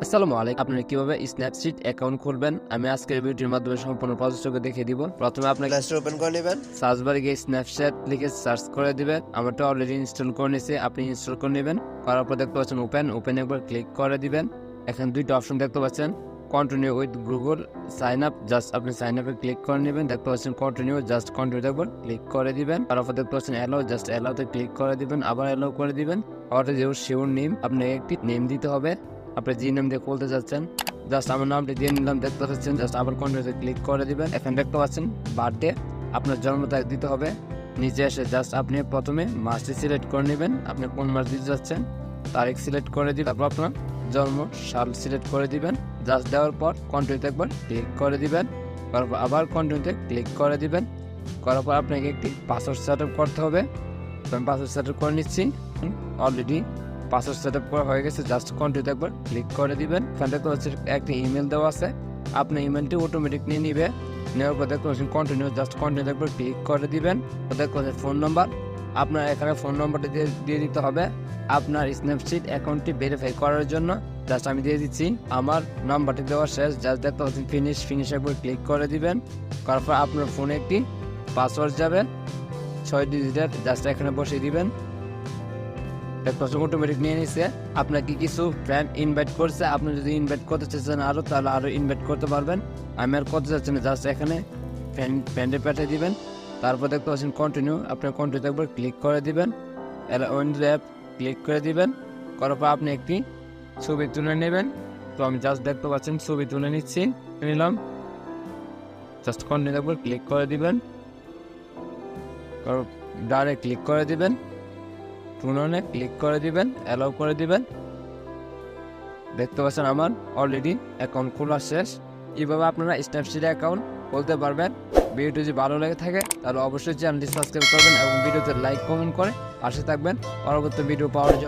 আসসালামু আলাইকুম। আপনারা কিভাবে স্ন্যাপশিট অ্যাকাউন্ট খুলবেন আমি আজকের ভিডিওর মাধ্যমে সম্পূর্ণ প্রসেসটাকে দেখিয়ে দিব। প্রথমে আপনাকে প্লে স্টোর ওপেন করে নেবেন। সার্চ বারে গিয়ে স্ন্যাপচ্যাট লিখে সার্চ করে দিবেন। আমারটা অলরেডি ইনস্টল করে নিয়েছি, আপনি ইনস্টল করে নেবেন। করার পর দেখতে পাচ্ছেন ওপেন একবার ক্লিক করে দিবেন। এখানে দুইটা অপশন দেখতে পাচ্ছেন, continue with Google sign up, just আপনি সাইন আপে ক্লিক করে নেবেন। দেখতে পাচ্ছেন কন্টিনিউ, জাস্ট কন্টিনিউ একবার ক্লিক করে দিবেন। তারপর দেখতে পাচ্ছেন অ্যালাউ, জাস্ট অ্যালাউতে ক্লিক করে দিবেন, আবার অ্যালাউ করে দিবেন। অর্ডার যেহেতু শিওর নেম, আপনি একটি নেম দিতে হবে, আপনি যে নাম দিয়ে খুলতে যাচ্ছেন। জাস্ট আমার নামটি দিয়ে নিলাম, দেখতে পাচ্ছেন। জাস্ট আবার কন্টিনিউতে ক্লিক করে দিবেন। এখানে দেখতে পাচ্ছেন বার্থডে, আপনার জন্ম তারিখ দিতে হবে। নিচে এসে জাস্ট আপনি প্রথমে মাসটি সিলেক্ট করে নেবেন, আপনি কোন মাস দিতে যাচ্ছেন, তারিখ সিলেক্ট করে দিবেন। তারপর আপনার জন্ম সাল সিলেক্ট করে দিবেন। জাস্ট দেওয়ার পর কন্টিনিউতে একবার ক্লিক করে দিবেন। তারপর আবার কন্টিনিউতে ক্লিক করে দিবেন। করার পর আপনাকে একটি পাসওয়ার্ড সেট আপ করতে হবে। তো আমি পাসওয়ার্ড সেট আপ করে নিচ্ছি। অলরেডি পাসওয়ার্ড সেট আপ করা হয়ে গেছে, জাস্ট কন্টিনিউতে একবার ক্লিক করে দিবেন। এখানে দেখতে পাচ্ছেন একটা ইমেল দেওয়া আছে, আপনার ইমেলটি অটোমেটিক নিয়ে নিবে। নেওয়ার পর দেখতে পাচ্ছেন কন্টিনিউ, জাস্ট কন্টিনিউ একবার ক্লিক করে দিবেন। দেখতে পাচ্ছেন ফোন নাম্বার, আপনার এখানে ফোন নাম্বারটি দিয়ে দিতে হবে আপনার স্ন্যাপশিট অ্যাকাউন্টটি ভেরিফাই করার জন্য। জাস্ট আমি দিয়ে দিচ্ছি, আমার নাম্বারটি দেওয়া শেষ। জাস্ট দেখতে পাচ্ছেন ফিনিশ একবার ক্লিক করে দিবেন। করার পর আপনার ফোনে একটি পাসওয়ার্ড যাবে 6 ডিজিটের, জাস্ট এখানে বসিয়ে দিবেন। অটোমেটিক নিয়ে নিচ্ছে। আপনাকে কিছু ফ্রেন্ড ইনভাইট করছে, আপনি যদি ইনভাইট করতে চাচ্ছেন আরও, তাহলে আরও ইনভাইট করতে পারবেন। আমি আর করতে চাচ্ছি না, জাস্ট এখানে ফ্রেন্ডে পাঠিয়ে দিবেন। তারপর দেখতে পাচ্ছেন কন্টিনিউ, আপনার কন্টিনিউতে একবার ক্লিক করে দিবেন। অ্যাপ ক্লিক করে দিবেন। করার পর আপনি একটি ছবি তুলে নেবেন। তো আমি জাস্ট দেখতে পাচ্ছেন ছবি তুলে নিলাম। জাস্ট কন্টিনিউ একবার ক্লিক করে দিবেন, ডাইরেক্ট ক্লিক করে দিবেন, পুননে ক্লিক করে দিবেন, অ্যালাউ করে দিবেন। দেখতে পাচ্ছেন আমার অলরেডি অ্যাকাউন্ট খোলা শেষ। এইভাবে আপনারা স্ন্যাপশিট অ্যাকাউন্ট খুলতে পারবেন। ভিডিওটি যদি ভালো লেগে থাকে তাহলে অবশ্যই চ্যানেলটি সাবস্ক্রাইব করবেন এবং ভিডিওতে লাইক কমেন্ট করে পাশে থাকবেন পরবর্তী ভিডিও পাওয়ার জন্য।